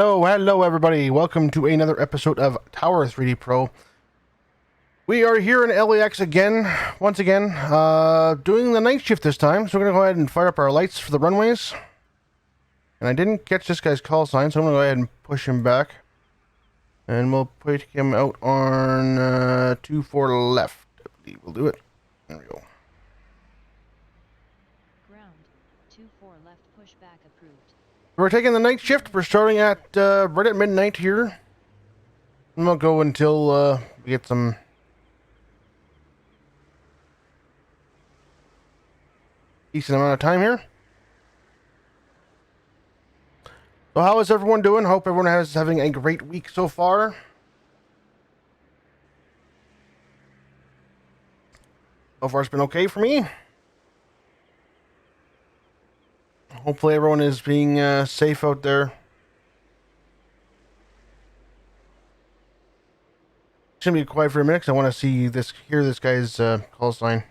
Hello everybody. Welcome to another episode of Tower 3D Pro. We are here in LAX again, once again, doing the night shift this time. So we're going to go ahead and fire up our lights for the runways. And I didn't catch this guy's call sign, so I'm going to go ahead and push him back. And we'll put him out on 2-4 left. I believe we'll do it. There we go. Ground, 2-4 left pushback approved. We're taking the night shift. We're starting at right at midnight here. And we'll go until we get some decent amount of time here. So how is everyone doing? Hope everyone is having a great week so far. So far it's been okay for me. Hopefully everyone is being safe out there. It's gonna be quiet for a minute because I want to hear this guy's call sign.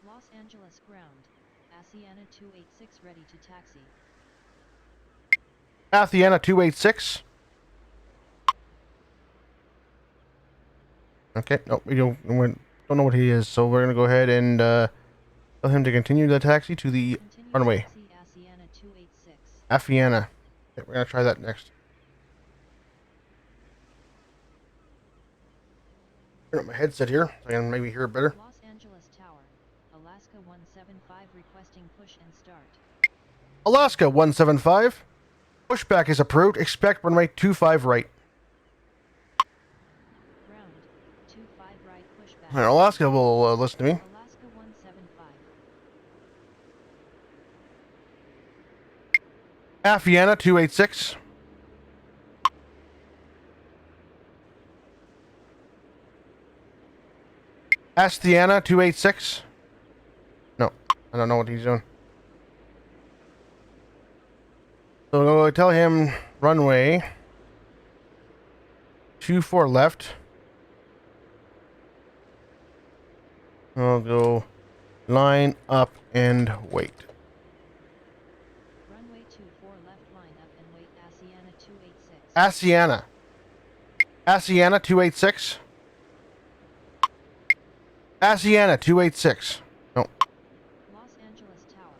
Los Angeles ground, Asiana 286 ready to taxi. Athiana 286. Okay, no, we don't know what he is, so we're gonna go ahead and tell him to continue the taxi to the runway. Asiana 286. Afiana. Okay, we're gonna try that next. Turn up my headset here so I can maybe hear it better. Los Angeles Tower, Alaska 175 requesting push and start. Alaska 175. Pushback is approved. Expect runway 25 right. Ground, 25 right pushback. Alright, Alaska will listen to me. Alaska 175. Afiana 286. Astiana 286. No, I don't know what he's doing. So we'll tell him runway 24 left. We'll go line up and wait. Runway 24 left line up and wait. Asiana 286. Asiana. Asiana 286. Asiana 286. No. Los Angeles Tower,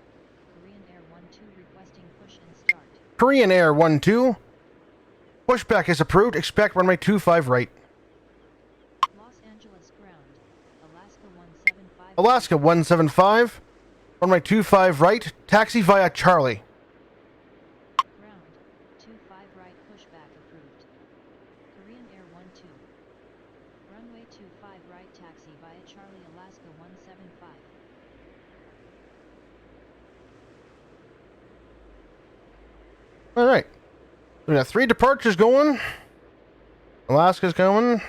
Korean Air 12 requesting push and start. Korean Air 12. Pushback is approved. Expect runway 25 right. Los Angeles ground, Alaska 175. Alaska 175. Runway 25 right. Taxi via Charlie. Ground, 25 right pushback approved. Korean Air 12. Runway 25 right taxi via Charlie Alaska 175. Alright. We got 3 departures going. Alaska's coming.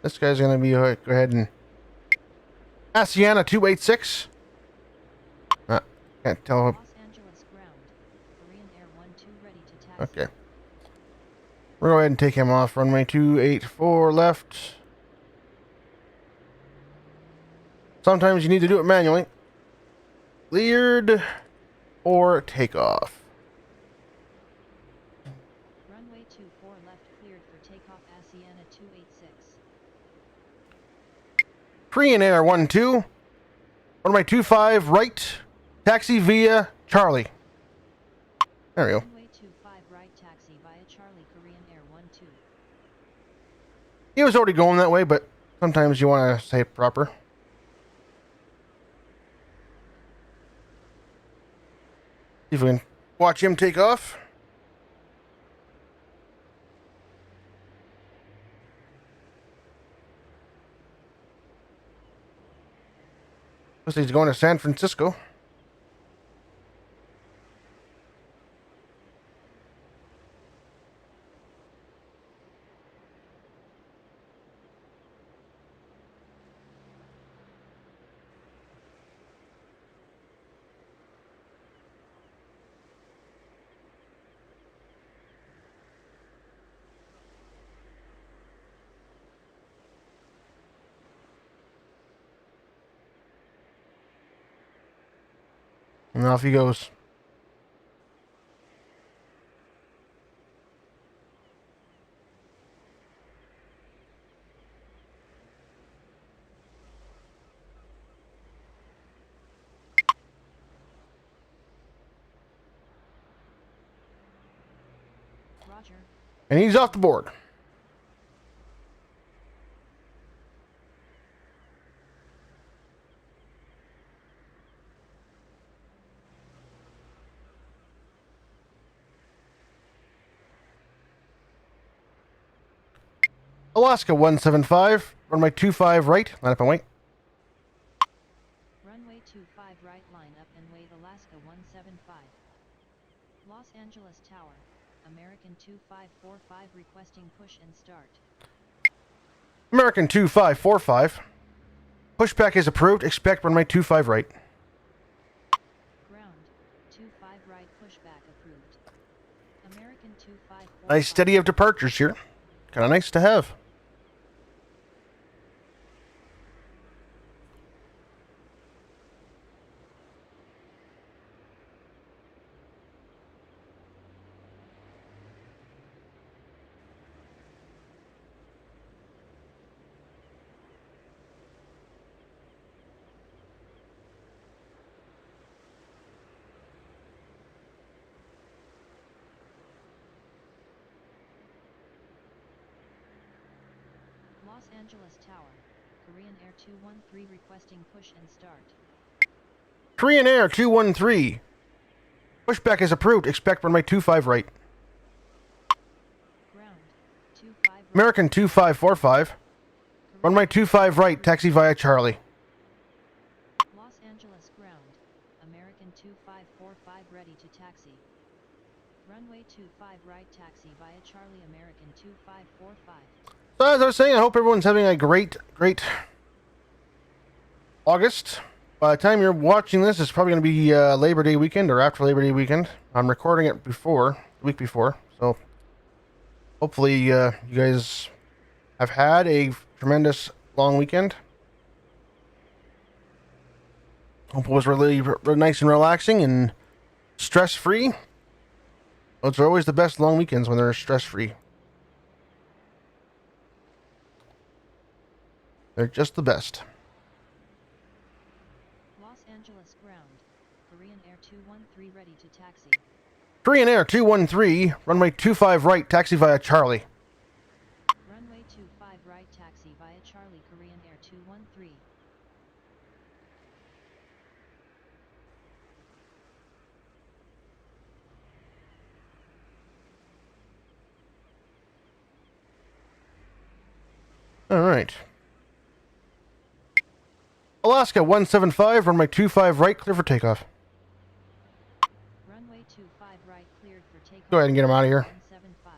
This guy's gonna be go ahead and Asiana 286. Can't tell him. Los Angeles ground, Korean Air 12 ready to taxi. Okay. We'll go ahead and take him off. Runway 284 left. Sometimes you need to do it manually. Cleared or takeoff. Runway 24 left cleared for takeoff Asiana 286. Korean Air 12. Runway 25 right. Taxi via Charlie. There we go. Runway 25 right taxi via Charlie Korean Air 12. He was already going that way, but sometimes you want to say it proper. See if we can watch him take off. Looks like he's going to San Francisco. And off he goes. Roger. And he's off the board. Alaska 175. Runway 25 right. Line up and wait. Runway 25 right, line up and wait. Alaska 175. Los Angeles Tower, American 2545 requesting push and start. American 2545. Pushback is approved. Expect runway 25 right. Ground, 25 right, pushback approved. American 2545. Nice steady of departures here. Kind of nice to have. Los Angeles Tower, Korean Air 213 requesting push and start. Korean Air 213. Pushback is approved. Expect runway 25 right. Ground, 25 right. American 2545. Runway 25 right. Taxi via Charlie. Los Angeles ground, American 2545 ready to taxi. Runway 25 right, taxi via Charlie, American 2545. So as I was saying, I hope everyone's having a great August. By the time you're watching this, it's probably going to be Labor Day weekend or after Labor Day weekend. I'm recording it the week before. So hopefully you guys have had a tremendous long weekend. Hope it was really nice and relaxing and stress-free. Those are always the best long weekends when they're stress-free. They're just the best. Los Angeles ground, Korean Air 213 ready to taxi. Korean Air 213, runway 25 right, taxi via Charlie. Runway 25 right, taxi via Charlie, Korean Air 213. All right. Alaska 175, runway 25 right, clear for takeoff. Runway 25 right, cleared for takeoff. Go ahead and get him out of here. 175.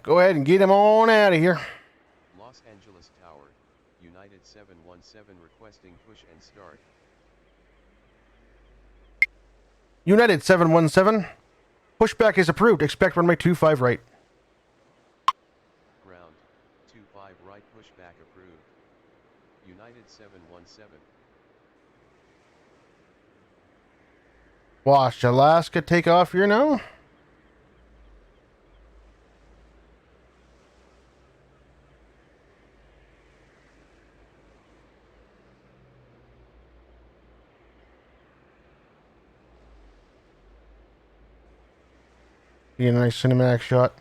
Go ahead and get him on out of here. Los Angeles Tower, United 717 requesting push and start. United 717, pushback is approved. Expect runway 25 right. Ground, 25 right, pushback approved. United 717. Watch Alaska take off here now. Get a nice cinematic shot.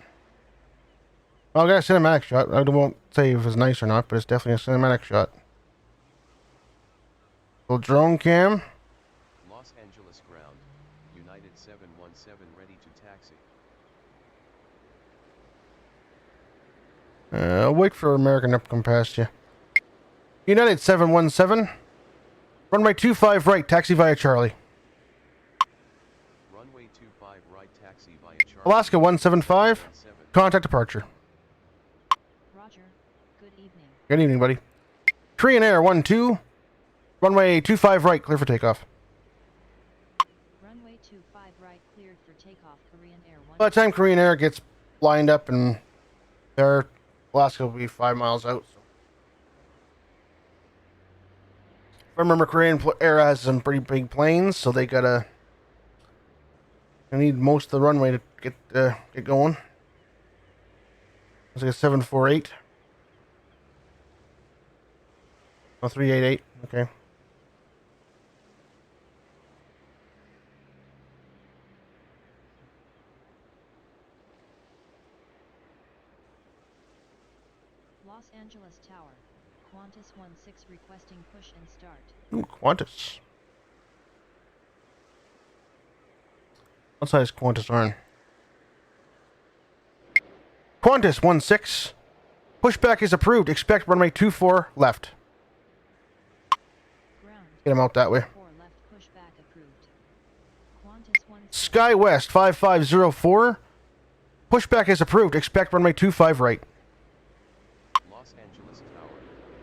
Well, I got a cinematic shot. I won't say if it's nice or not, but it's definitely a cinematic shot. Little drone cam. Los Angeles ground, United 717 ready to taxi. I'll wait for American to come past you. United 717. Runway 25 right, taxi via Charlie. Runway 25 right, taxi via Charlie. Alaska 175. Contact departure. Roger. Good evening. Good evening, buddy. Korean Air 12. Runway 25 right, clear for takeoff. By the time Korean Air gets lined up and there, Alaska will be 5 miles out. So. If I remember, Korean Air has some pretty big planes, so they need most of the runway to get going. It's like a 748. Oh, 388. Okay. Los Angeles Tower, Qantas 16 requesting push and start. Ooh, Qantas. What size Qantas are in? Qantas 16. Pushback is approved. Expect runway 24 left. Ground. Get him out that way. 4 left pushback approved. Qantas 16. Sky West 5504. Pushback is approved. Expect runway 25 right. Los Angeles Tower,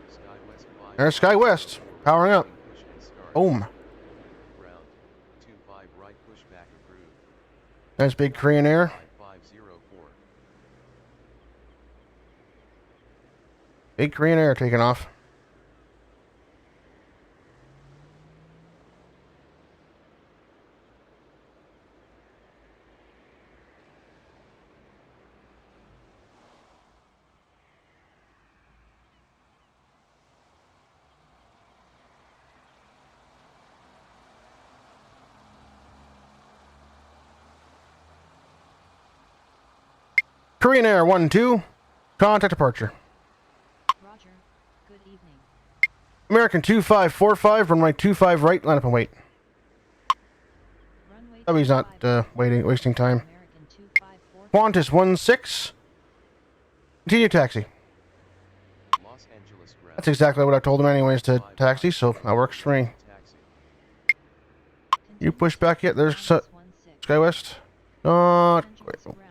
Sky West 5. There's Sky West. Powering up. Push and start. Boom. Ground, 25 right pushback approved. There's big Korean Air. 5504. Big Korean Air taking off. Korean Air 12. Contact departure. Roger. Good evening. American 2545. Runway 25 right. Line up and wait. Runway That way he's not 25 wasting time. American 2545. Qantas 16. Continue taxi. Los Angeles ground. That's exactly what I told him anyways to taxi, so that works for me. Taxi. You push back yet? There's Qantas 16. Sky West. Not quite. Angeles ground.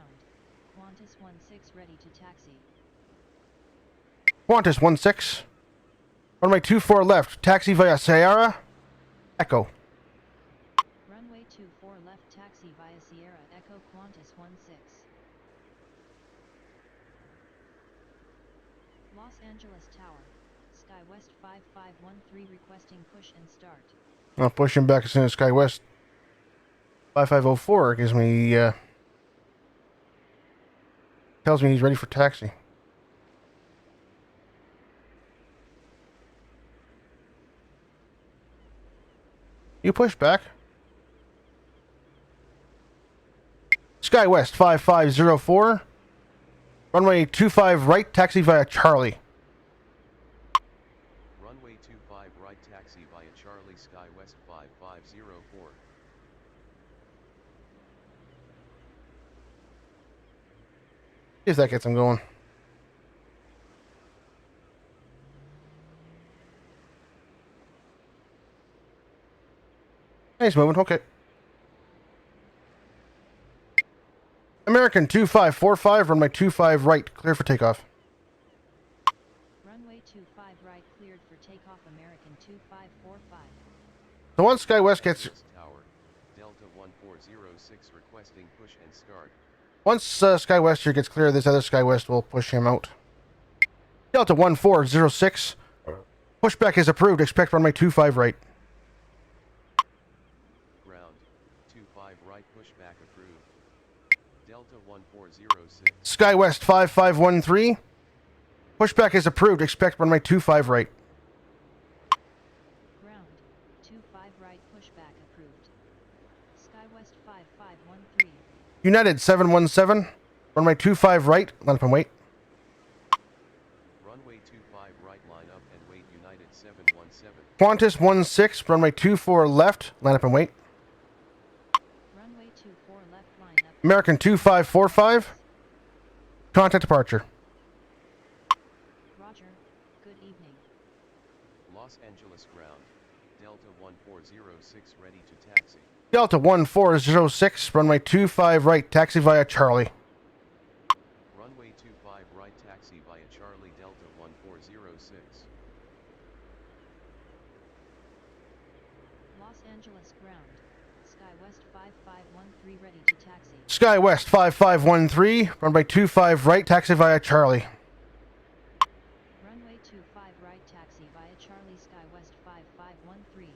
Qantas 16 ready to taxi. Qantas 16. Runway 24 left. Taxi via Sierra. Echo. Runway 24 left taxi via Sierra Echo Qantas 16. Los Angeles Tower, Sky West 5513 requesting push and start. I'll push him back as soon as Sky West 5504 gives me tells me he's ready for taxi. You push back. Sky West 5504. Runway 25 right, taxi via Charlie. Runway 25 right taxi via Charlie Sky West 5504. See if that gets him going. He's moving, okay. American 2545, runway 25 right, clear for takeoff. Runway 25 right cleared for takeoff American 2545. So once Sky West gets... Tower, Delta 1406 requesting push and start. Once Sky West here gets clear, this other Sky West will push him out. Delta 1406. Pushback is approved. Expect runway 25 right. Ground, 25 right pushback approved. Delta 1406. Sky West 5513. Pushback is approved. Expect runway 25 right. Ground, 25 right pushback approved. Sky West 5513. United 717. Runway 25 right. Line up and wait. Runway 25 right line up and wait United 717. Qantas 16. Runway 24 left. Line up and wait. Runway 24 left line up. American 2545. Contact departure. Roger. Good evening. Los Angeles ground, Delta 1406 ready to taxi. Delta 1406. Runway 25 right. Taxi via Charlie. Runway 25 right taxi via Charlie Delta 1406. Los Angeles ground, Sky West 5513 ready to taxi. Sky West 5513, runway 25 right, taxi via Charlie. Runway 25 right taxi via Charlie Sky West 5513.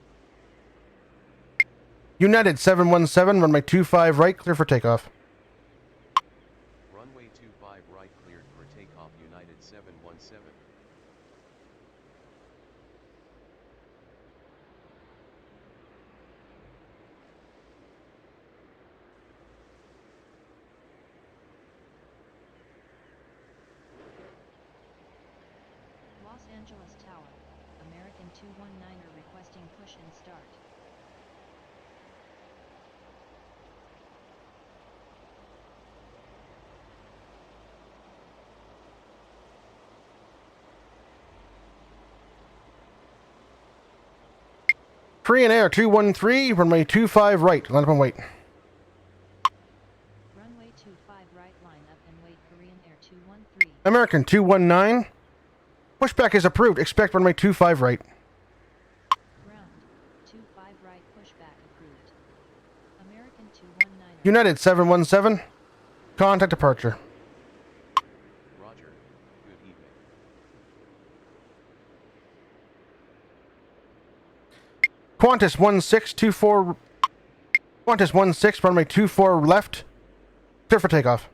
United 717, runway 25 right, clear for takeoff. Runway 25 right cleared for takeoff United 717. Los Angeles Tower, American 219er requesting push and start. Korean Air 213, runway 25 right, line up and wait. Runway 25 right line up and wait Korean Air 213. American 219, pushback is approved, expect runway 25 right. Ground, 25 right pushback approved. American 219er. United 717, contact departure. Roger. Good evening. Qantas 1624, Qantas 16, runway 24 left, clear for takeoff.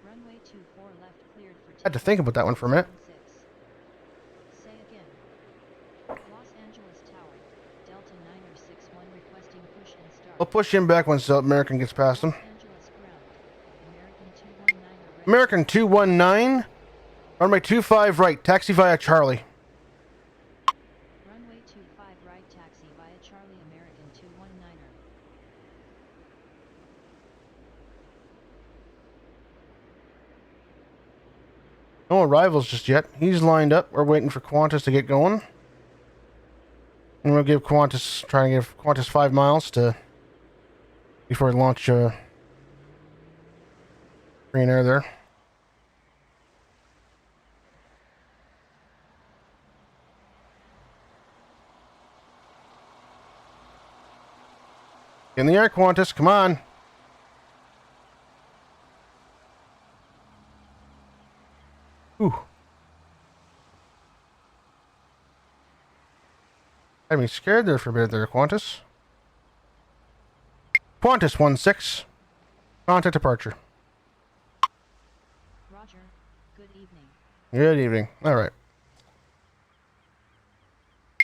Runway 24 left cleared for takeoff. Had to think about that one for a minute. 16. Say again. Los Angeles Tower, Delta 961 requesting push and start. I'll push him back once the American gets past him. Los Angeles ground, American 219er ready. American 219, runway 25 right, taxi via Charlie. Runway 25 right taxi via Charlie American 219er. No arrivals just yet. He's lined up. We're waiting for Qantas to get going. And we'll give Qantas, try and give Qantas 5 miles to, before we launch Korean Air there. In the air, Qantas, come on. Ooh. Had me scared there for a bit there, Qantas. Qantas 16, contact departure. Roger. Good evening. Good evening. All right.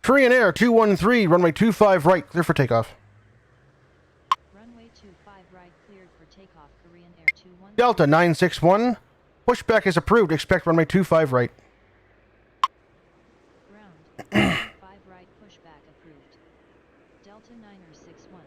Korean Air 213, runway 25 right, clear for takeoff. Runway 25 right cleared for takeoff Korean Air 213. Delta 961, pushback is approved, expect runway 25 right. Ground, 25 right pushback approved. Delta 961.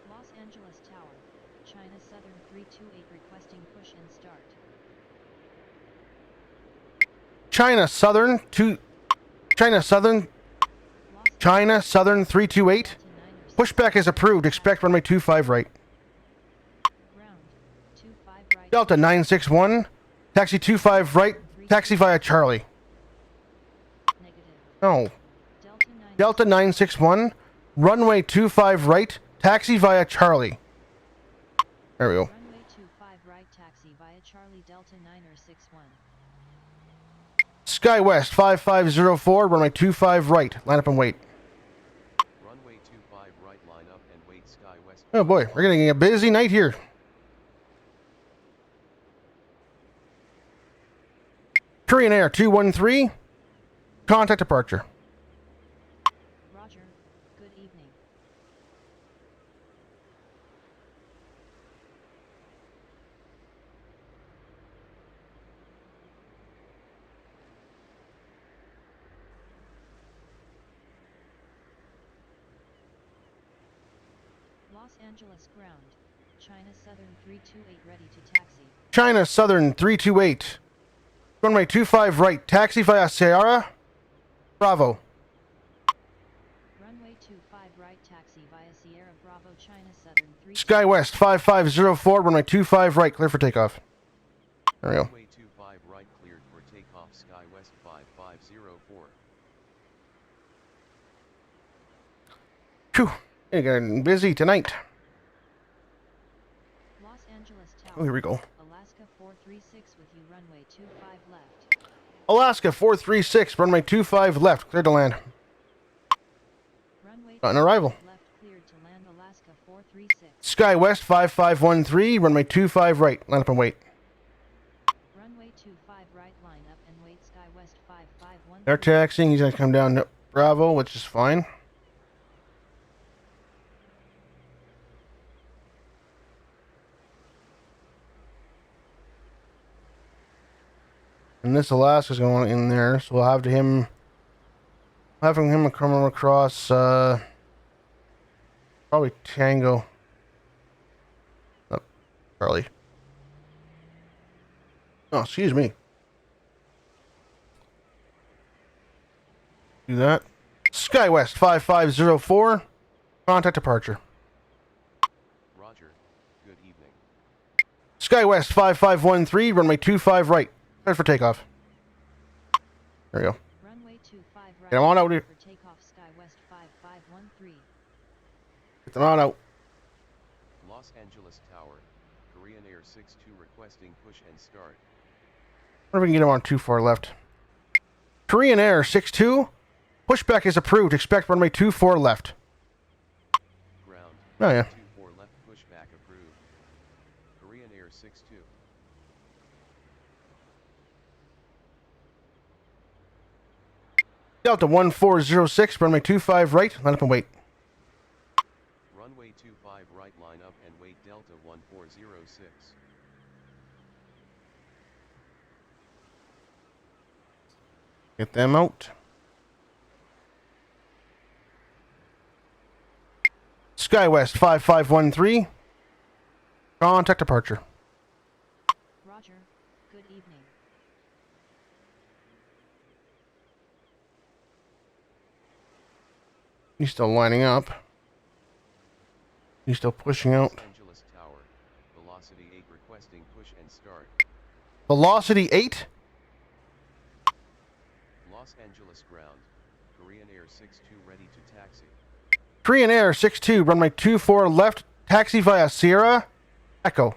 Los Angeles Tower, China Southern 328 requesting push and start. China Southern Los China Southern 328, Delta 9er pushback is approved, expect runway 25 right. Ground, 25 right. Delta 961, taxi 25 right, taxi via Charlie. Negative. No. Delta 9. Delta 961, runway 25 right, taxi via Charlie. There we go. Runway 25 right taxi via Charlie Delta 9er 61. Sky West 5504, runway 25 right, line up and wait. Runway 25 right line up and wait Sky West. Oh boy, we're getting a busy night here. Korean Air 213, contact departure. Roger. Good evening. Los Angeles ground, China Southern 328 ready to taxi. China Southern 328, Runway 25 right. Taxi via Sierra. Bravo. Runway 25 right, taxi via Sierra Bravo China Southern 3. Sky West 5504. Runway 25 right. Clear for takeoff. There we go. Runway 25 right cleared for takeoff. Sky West 5504. Phew. You're getting busy tonight. Los Angeles Tower. Oh, here we go. Alaska 436 with you, runway 25 left. Alaska 436. Runway 25 left. Clear to land. Runway Got an arrival. left cleared to land Alaska 436. Sky West 5513. Runway 25 right. Line up and wait. Runway 25 right, line up and wait. Sky West 5513. They're taxiing. He's going to come down to Bravo, which is fine. And this Alaska's going in there, so we'll have him come across probably Tango. Oh, Charlie. Oh, excuse me. Do that. Sky West 5504. Contact departure. Roger. Good evening. Sky West 5513. Runway 25 right. Clear for takeoff. There we go. Runway 25 right. Get them on out here. For takeoff. Sky West 5513. Get them on out. Los Angeles Tower. Korean Air 62 requesting push and start. I wonder if we can get them on too far left. Korean Air 62. Pushback is approved. Expect runway 24 left. Ground. Oh, yeah. 24 left pushback approved. Korean Air 62. Delta 1406. Runway 25 right. Line up and wait. Runway 25 right, line up and wait. Delta 1406. Get them out. Sky West 5513. Contact departure. Roger. Good evening. He's still lining up. He's still pushing out. Los Angeles Tower. Velocity 8 requesting push and start. Velocity 8. Los Angeles ground. Korean Air 62 ready to taxi. Korean Air 62. Runway 24 left. Taxi via Sierra. Echo.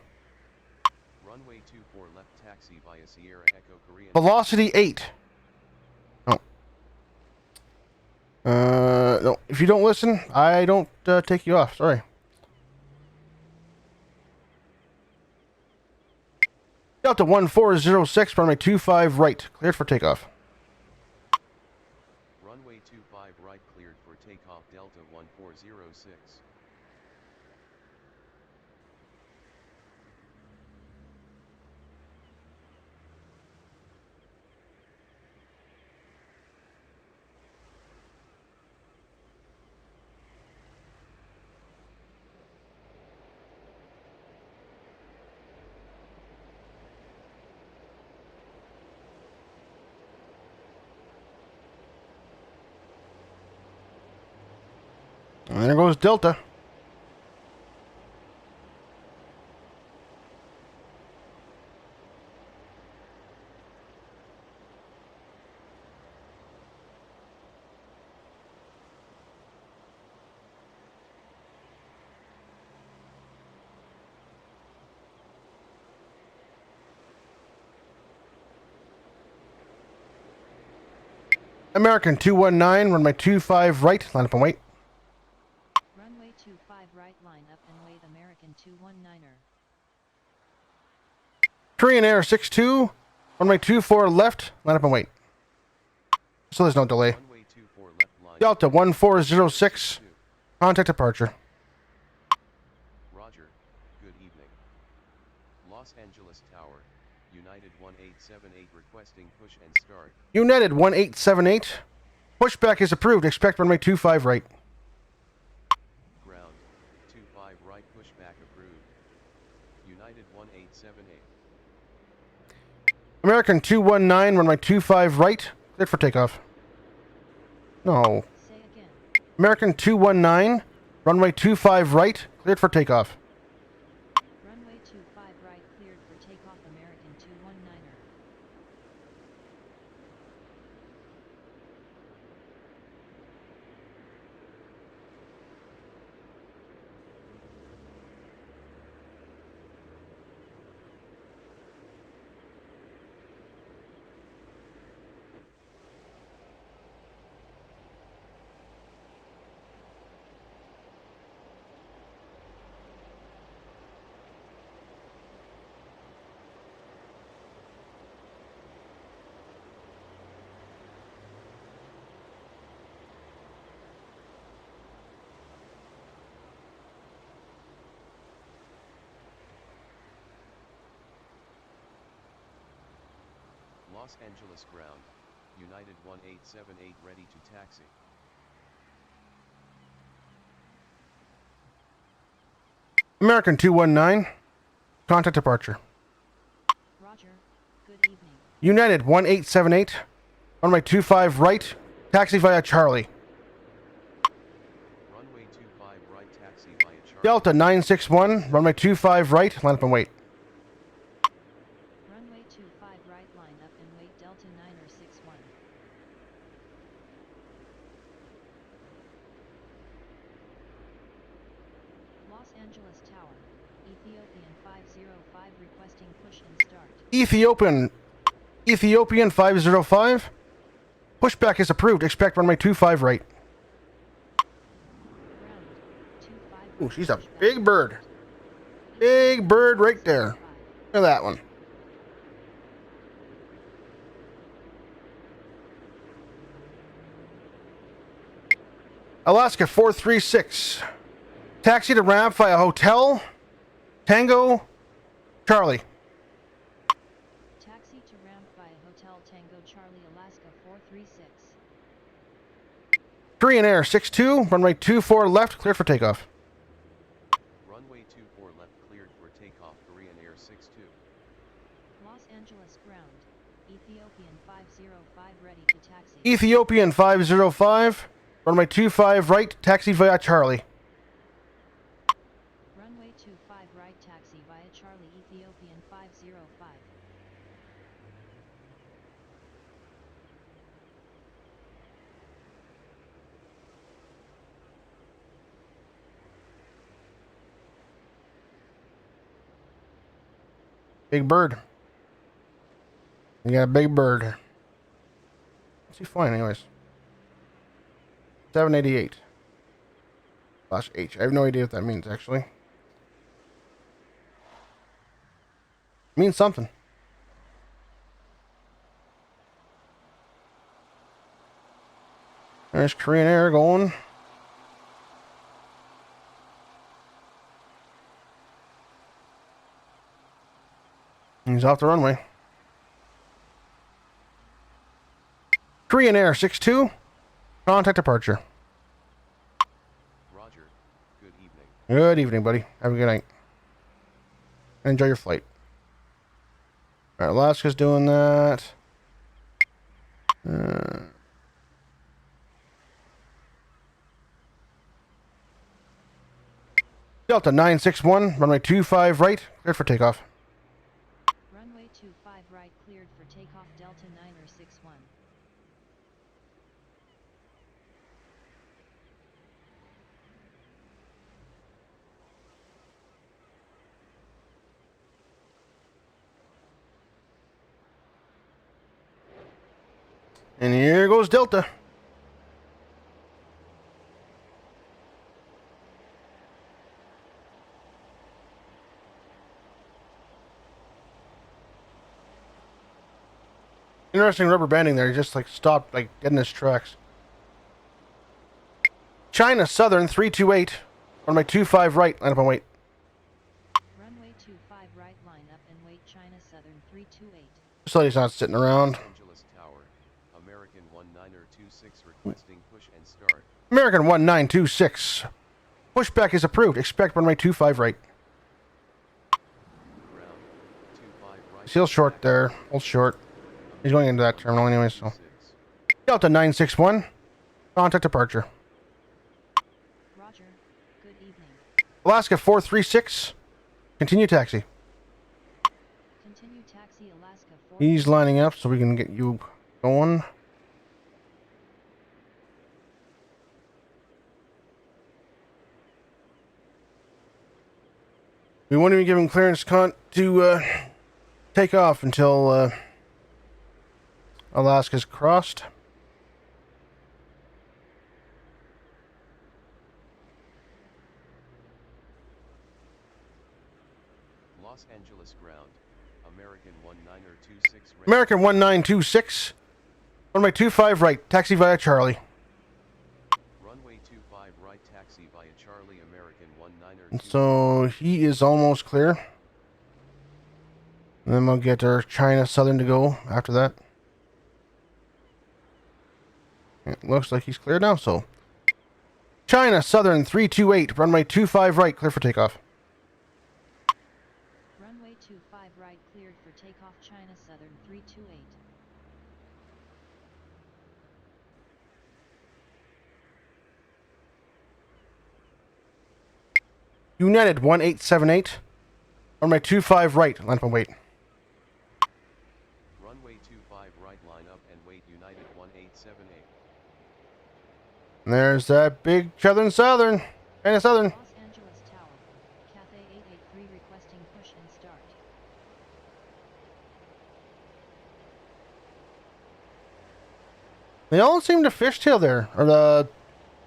Runway 24 left taxi via Sierra Echo Korean. Velocity 8. Oh. No. If you don't listen, I don't take you off. Sorry. Delta 1406. Runway 25 right. Cleared for takeoff. Runway 25 right cleared for takeoff. Delta 1406. And there goes Delta. American 219, runway 25 right, line up and wait. Runway 25 right, line up and wait. American 219er. Korean Air 62, runway 24 left, line up and wait. So there's no delay. Runway 24 left line. Delta 1406, contact departure. Roger. Good evening. Los Angeles Tower. United 1878 requesting push and start. United 1878, pushback is approved. Expect runway 25 right. Ground. 25 right pushback approved. United 1878. American 219, runway 25 right, cleared for takeoff. No. Say again. American 219, runway 25 right, cleared for takeoff. Runway 25 right cleared for takeoff. American 219er. Los Angeles ground, United 1878 ready to taxi. American 219, contact departure. Roger. Good evening. United 1878, runway 25 right, taxi via Charlie. Runway 25 right taxi via Charlie. Delta 961, runway 25 right, line up and wait. Runway 25 right line up and wait. Delta 961. Los Angeles Tower, Ethiopian 505 requesting push and start. Ethiopian 505, pushback is approved, expect runway 25 right. Ground, 25 Ooh, right she's a pushback. big bird. Big bird right there. 505. Look at that one. Alaska 436. Taxi to ramp via Hotel Tango Charlie. Taxi to ramp via Hotel Tango Charlie Alaska 436. Korean Air 62, runway 24 left, cleared for takeoff. Runway 24 left cleared for takeoff. Korean Air 62. Los Angeles ground, Ethiopian 505 ready to taxi. Ethiopian 505, runway 25 right, taxi via Charlie. Runway 25 right taxi via Charlie Ethiopian 505. Big bird. You got a big bird. What's he flying anyways? 788. Slash H. I have no idea what that means actually. Means something. There's Korean Air going. He's off the runway. Korean Air 62. Contact departure. Roger. Good evening. Good evening, buddy. Have a good night. Enjoy your flight. Alright, Alaska's doing that. Delta 961, runway 25 right, cleared for takeoff. Runway 25 right cleared for takeoff. Delta 961. And here goes Delta. Interesting rubber banding there. He just like stopped like dead in his tracks. China Southern 328. Runway 25 right. Line up and wait. Runway 25 right line up and wait. China Southern 328. Facility's not sitting around. Los Angeles Tower, American 1926 requesting push and start. American 1926. Pushback is approved. Expect runway 25 right. Ground, 25 right Seal short there. Hold short. He's going into that terminal anyway, so. Delta 961. Contact departure. Roger. Good evening. Alaska 436. Continue taxi. Continue taxi Alaska 4. He's lining up so we can get you going. We won't even give him clearance to take off until Alaska's crossed. Los Angeles ground. American 1926. American 1926. Runway 25 right. Taxi via Charlie. Runway 25 right, taxi via Charlie. American And 1926. so he is almost clear. And then we'll get our China Southern to go after that. It looks like he's clear now, so. China Southern 328. Runway 25 right. Clear for takeoff. Runway 25 right cleared for takeoff China Southern 328. United 1878. Runway 25 right. Line up and wait. Runway 25 right, line up and wait. United 1878. And there's that big Southern. China Southern. Los Angeles Tower. Cathay 883 requesting push and start. They all seem to fishtail there, or the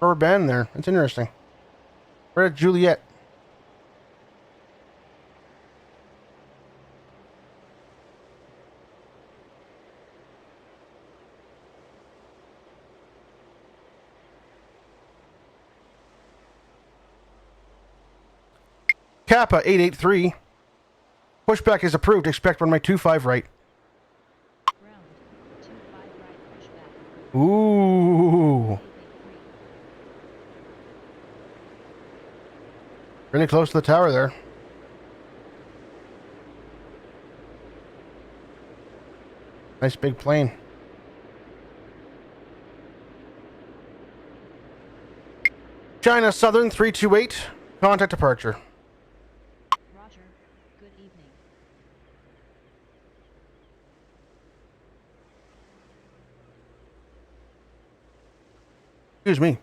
rubber band there. It's interesting. We're at Juliet. Kappa 883. Pushback is approved. Expect runway 25 right. Ground. 25 right pushback. Ooh. 883. Really close to the tower there. Nice big plane. China Southern 328. Contact departure. Roger. Good evening. Excuse me.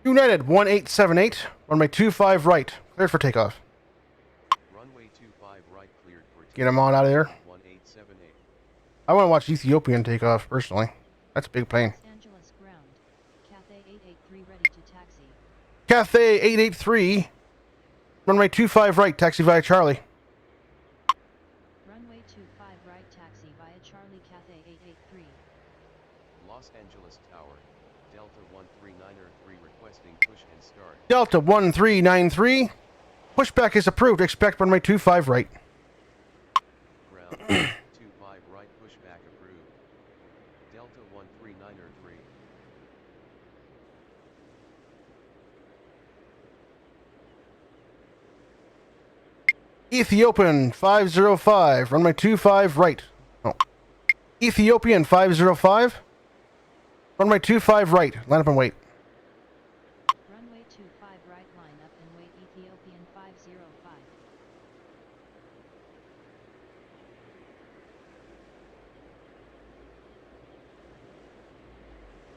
United 1878. Runway 25 right. Cleared for takeoff. Runway 25 right, cleared for Get him on out of there. 1878. I want to watch Ethiopian take off personally. That's a big plane. Los Angeles ground. Cathay 883 ready to taxi. Cathay 883. Runway 25 right. Taxi via Charlie. Runway 25 right taxi via Charlie Cathay 883. Los Angeles Tower. Delta 13903 requesting push and start. Delta 1393. Pushback is approved. Expect runway 25 right. Ground. 25 right, pushback approved. Delta 13903. Ethiopian 505. Runway 25 right. Oh. Ethiopian 505. Runway 25 right. Line up and wait. Runway 25 right line up and wait Ethiopian 505.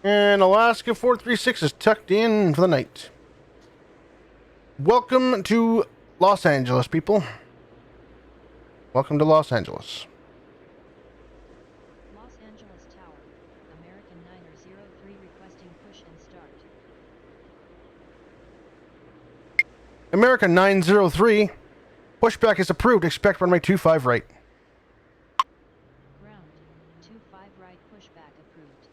And Alaska 436 is tucked in for the night. Welcome to Los Angeles, people. Welcome to Los Angeles. Los Angeles Tower. American 903 requesting push and start. American 903. Pushback is approved. Expect runway 25 right. Ground. 25 right pushback approved.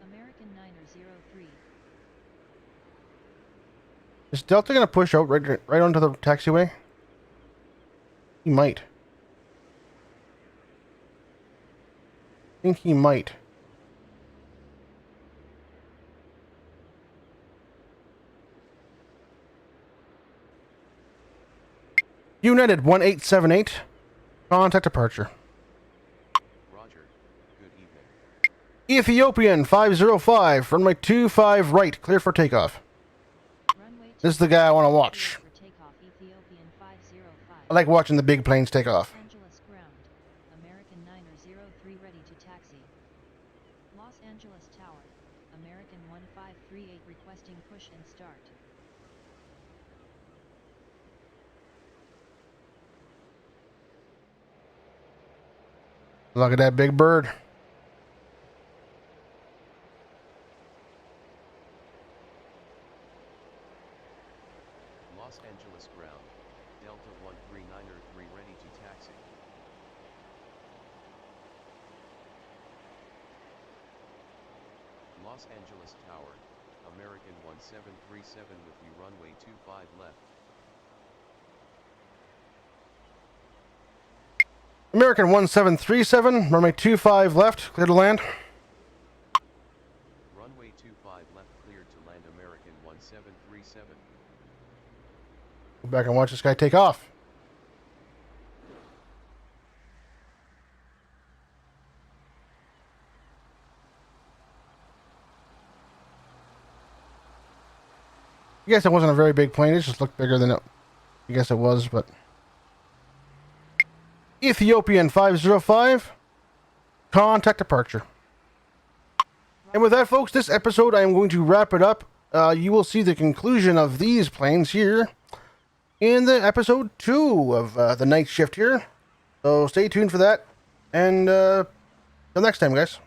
American 903. Is Delta going to push out right onto the taxiway? He might. I think he might. United 1878. Contact departure. Roger. Good evening. Ethiopian 505. Runway 25 right. Clear for takeoff. Runway This is the guy I want to watch. for takeoff, Ethiopian 505. I like watching the big planes take off. Los Angeles ground. American 903 ready to taxi. Los Angeles Tower. American 1538 requesting push and start. Look at that big bird. Los Angeles ground. Delta 13903 ready to taxi. Los Angeles Tower. American 1737 with you runway 25 left. American 1737. Runway 25 left. Clear to land. Runway 25 left cleared to land American 1737. Go back and watch this guy take off. I guess it wasn't a very big plane. It just looked bigger than it. I guess it was, but. Ethiopian 505. Contact departure. And with that, folks, this episode, I am going to wrap it up. You will see the conclusion of these planes here in the episode 2 of the night shift here. So stay tuned for that. And till next time, guys.